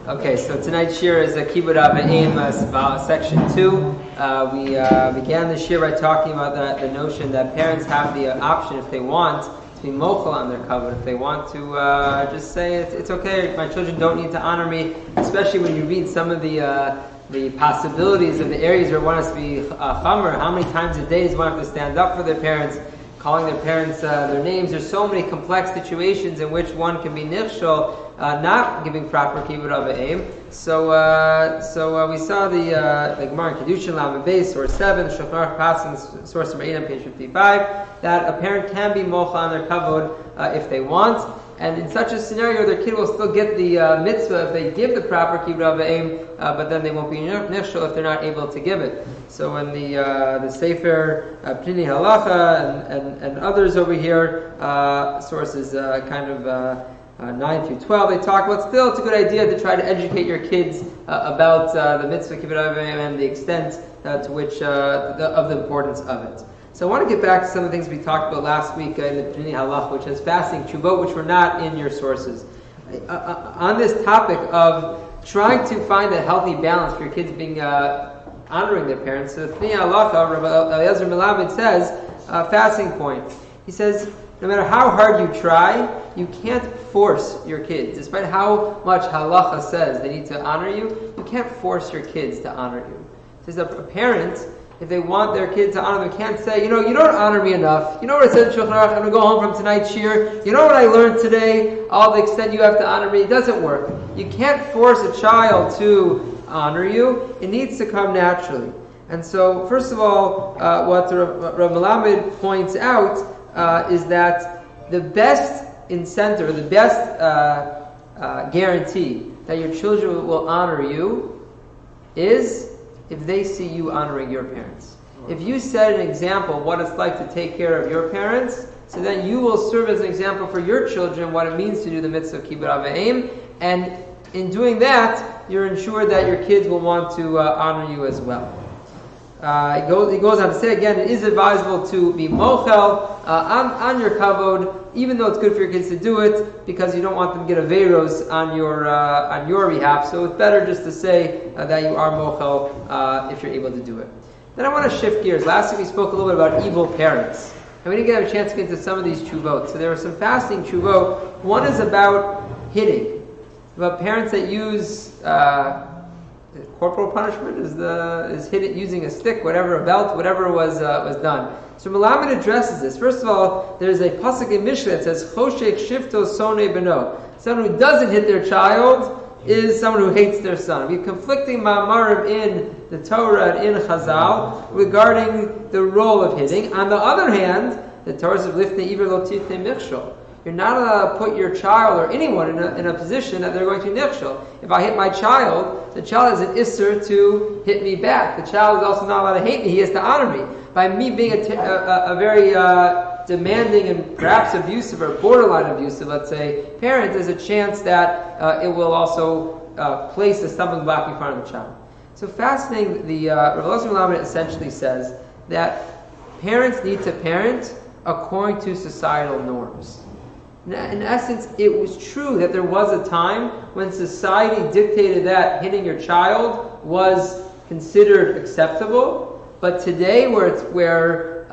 Okay, so tonight's shir is a Kibud section 2. We began the shir by talking about the notion that parents have the option, if they want, to be mochel on their kavod. If they want to just say, it's okay, my children don't need to honor me, especially when you read some of the possibilities of the areas where one has to be chamer. How many times a day does one have to stand up for their parents, calling their parents their names? There's so many complex situations in which one can be nichshol, not giving proper kibud avim. So we saw the Gemara in Kedushin Lamed Beis, source 7, Shulchan Aruch Passing, source number 8 on page 55, that a parent can be mocha on their kavod if they want. And in such a scenario, their kid will still get the mitzvah if they give the proper kibud avim, but then they won't be nichshol if they're not able to give it. So in the Sefer Pnini Halacha and others over here, sources 9 through 12, they talk about still it's a good idea to try to educate your kids about the mitzvah kibud avim and the extent to which of the importance of it. So I want to get back to some of the things we talked about last week in the Pnini Halacha, which is fasting, tshuvot, which were not in your sources. On this topic of trying to find a healthy balance for your kids being honoring their parents, so the Pnini Halacha, Rabbi Eliezer Melamed says, fasting point. He says, no matter how hard you try, you can't force your kids. Despite how much halacha says they need to honor you, you can't force your kids to honor you. He says a parent, if they want their kids to honor them, can't say, you don't honor me enough. You know what it says in Shulchan Aruch, I'm going to go home from tonight's shir. You know what I learned today? All the extent you have to honor me. It doesn't work. You can't force a child to honor you. It needs to come naturally. And so, first of all, what Rav Melamed points out is that the best incentive, or the best guarantee that your children will honor you is if they see you honoring your parents. If you set an example of what it's like to take care of your parents, so then you will serve as an example for your children what it means to do the mitzvah of kibud avim, and in doing that, you're ensured that your kids will want to honor you as well. He goes on to say again, it is advisable to be mochel on your kavod, even though it's good for your kids to do it, because you don't want them to get averos on your behalf. So it's better just to say that you are mochel if you're able to do it. Then I want to shift gears. Last week we spoke a little bit about evil parents, and we didn't get a chance to get into some of these tshuvot. So there are some fasting tshuvot. One is about hitting, about parents that use corporal punishment is hit it using a stick, whatever, a belt, whatever was done. So Melamed addresses this. First of all, there's a pasuk in Mishnah that says, "Choshek shifto sonei beno." Someone who doesn't hit their child is someone who hates their son. We have conflicting ma'amarim in the Torah and in Chazal regarding the role of hitting. On the other hand, the Torah says, "Lifnei iver lo titnei michshol." You're not allowed to put your child or anyone in a position that they're going to nichshol. If I hit my child, the child has an isser to hit me back. The child is also not allowed to hate me. He has to honor me. By me being a very demanding and perhaps abusive or borderline abusive, let's say, parent, there's a chance that it will also place a stumbling block in front of the child. So fasting, the Rav Eliezer Melamed essentially says that parents need to parent according to societal norms. In essence, it was true that there was a time when society dictated that hitting your child was considered acceptable, but today, where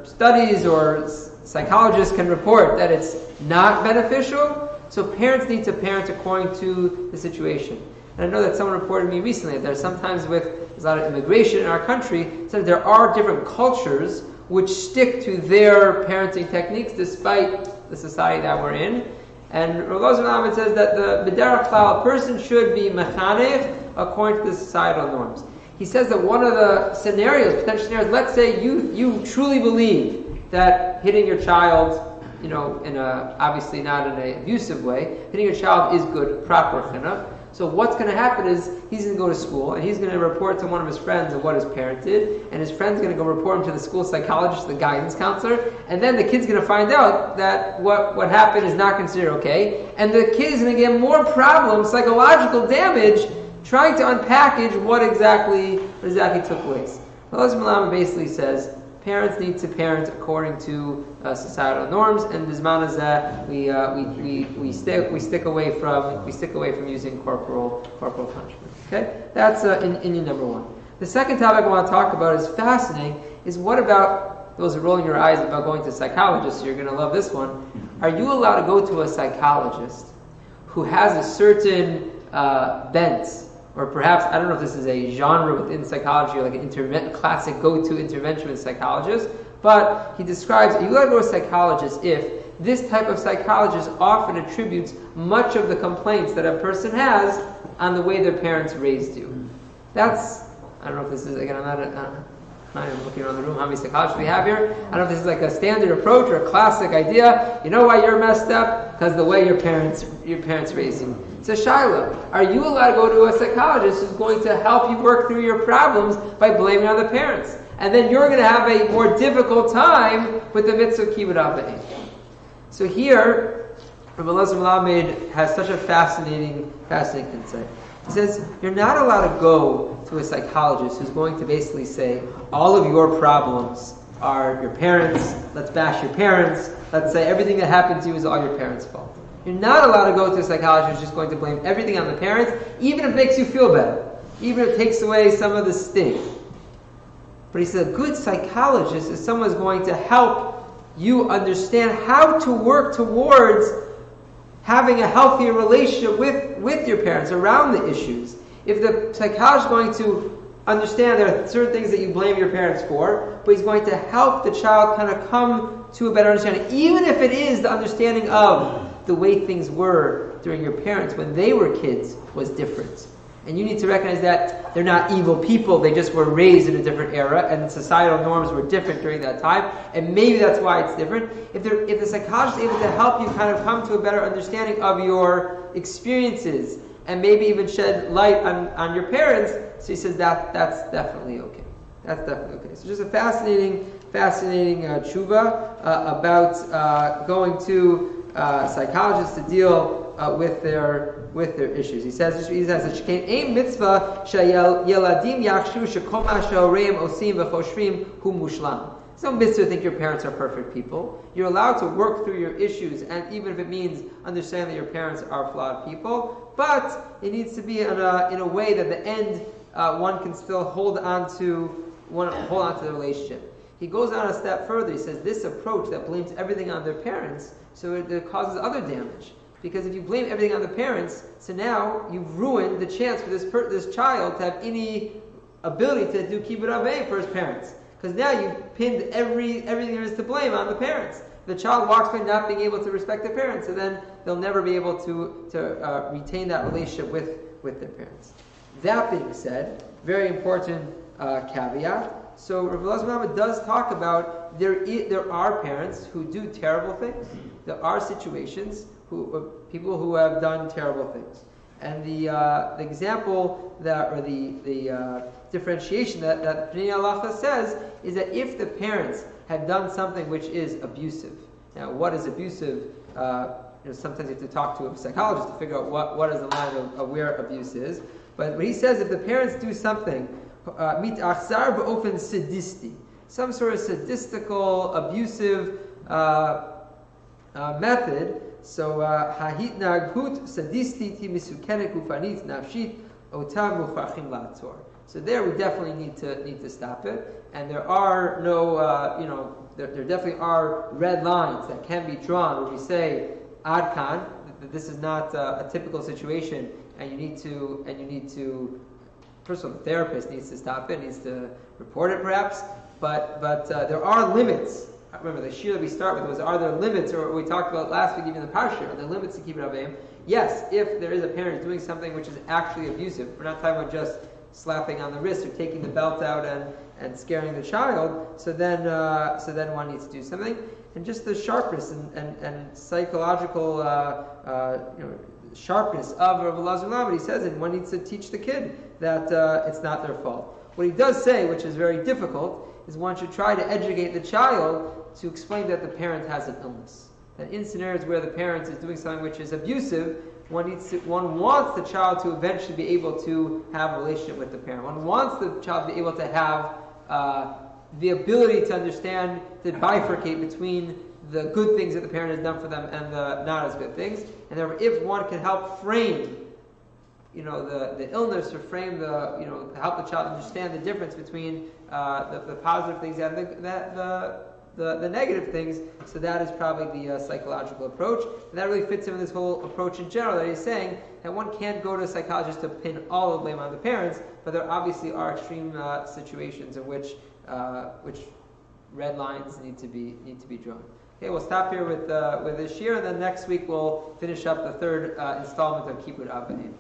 studies or psychologists can report that it's not beneficial, so parents need to parent according to the situation. And I know that someone reported to me recently that there's sometimes there's a lot of immigration in our country, so there are different cultures which stick to their parenting techniques despite the society that we're in. And Rav Eliezer Melamed says that the b'derech klal, a person should be mechanech according to the societal norms. He says that one of the potential scenarios, let's say you truly believe that hitting your child, obviously not in an abusive way, hitting your child is good, proper chinuch. So what's going to happen is he's going to go to school and he's going to report to one of his friends of what his parent did, and his friend's going to go report him to the school psychologist, the guidance counselor, and then the kid's going to find out that what happened is not considered okay, and the kid is going to get more problems, psychological damage, trying to unpackage what exactly took place. Eliezer Melamed basically says Parents need to parent according to societal norms, and bisman hazeh we stick away from using corporal punishment. Okay, that's Inyan number one. The second topic I want to talk about is fascinating. Is what about those are rolling your eyes about going to psychologists? So you're going to love this one. Are you allowed to go to a psychologist who has a certain bent, or perhaps, I don't know if this is a genre within psychology, or like an classic go-to interventionist psychologist, but he describes, you gotta go to a psychologist if this type of psychologist often attributes much of the complaints that a person has on the way their parents raised you. That's, I don't know if this is, again, I'm looking around the room, how many psychologists we have here. I don't know if this is like a standard approach or a classic idea. You know why you're messed up? Because the way your parents raised you. So Shiloh, are you allowed to go to a psychologist who's going to help you work through your problems by blaming on the parents? And then you're going to have a more difficult time with the mitzvah Kibud Avei. So here, Rabbi Elazar Melamed has such a fascinating insight. He says, you're not allowed to go to a psychologist who's going to basically say, all of your problems are your parents, let's bash your parents, let's say everything that happened to you is all your parents' fault. You're not allowed to go to a psychologist who's just going to blame everything on the parents, even if it makes you feel better, even if it takes away some of the sting. But he said a good psychologist is someone who's going to help you understand how to work towards having a healthier relationship with your parents around the issues. If the psychologist is going to understand there are certain things that you blame your parents for, but he's going to help the child kind of come to a better understanding, even if it is the understanding of the way things were during your parents when they were kids was different. And you need to recognize that they're not evil people, they just were raised in a different era, and societal norms were different during that time, and maybe that's why it's different. If the psychologist is able to help you kind of come to a better understanding of your experiences, and maybe even shed light on your parents, so he says that's definitely okay. That's definitely okay. So just a fascinating tshuva about going to psychologists to deal with their issues. He says that aim mitzvah sheyeladim yakshu shekol ma shehoreim osim v'choshrim hu mushlam. It's no mitzvah to think your parents are perfect people. You're allowed to work through your issues, and even if it means understand that your parents are flawed people, but it needs to be in a way that the end one can still hold on to the relationship. He goes on a step further. He says this approach that blames everything on their parents, so it causes other damage. Because if you blame everything on the parents, so now you've ruined the chance for this child to have any ability to do Kibud Avei for his parents. Because now you've pinned everything there is to blame on the parents. The child walks by not being able to respect their parents, and then they'll never be able to retain that relationship with their parents. That being said, very important caveat. So Rabbi Elazar Melamed does talk about there are parents who do terrible things. There are situations people who have done terrible things, and the example the differentiation that Pnei Halacha says is that if the parents have done something which is abusive. Now, what is abusive? Sometimes you have to talk to a psychologist to figure out what is the line of where abuse is. But he says if the parents do something mit achzar b'ofen sadisti, some sort of sadistical, abusive method. So hahitnaghut sadisti ti misukenet gufanit nafshit otam muchachim la'atzor. So there we definitely need to stop it, and there are no there definitely are red lines that can be drawn where we say adkan, that this is not a typical situation, and you need to first of all, the therapist needs to stop it, needs to report it perhaps, but there are limits. Remember, the shir that we start with was, are there limits, or we talked about last week even the parsha, are there limits to Kibud Avei? Yes, if there is a parent doing something which is actually abusive. We're not talking about just slapping on the wrist or taking the belt out and scaring the child, so then one needs to do something. And just the sharpness and psychological sharpness of Rabbi Elazar Melamed, he says, and one needs to teach the kid that it's not their fault. What he does say, which is very difficult, is one should try to educate the child to explain that the parent has an illness. That in scenarios where the parent is doing something which is abusive, one wants the child to eventually be able to have a relationship with the parent. One wants the child to be able to have the ability to understand, to bifurcate between the good things that the parent has done for them and the not as good things. And therefore, if one can help frame, the illness, or frame to help the child understand the difference between the positive things and the negative things, so that is probably the psychological approach. And that really fits in with this whole approach in general, that he's saying that one can't go to a psychologist to pin all the blame on the parents, but there obviously are extreme situations in which red lines need to be drawn. Okay, we'll stop here with this year, and then next week we'll finish up the third installment of Kibud Avanim.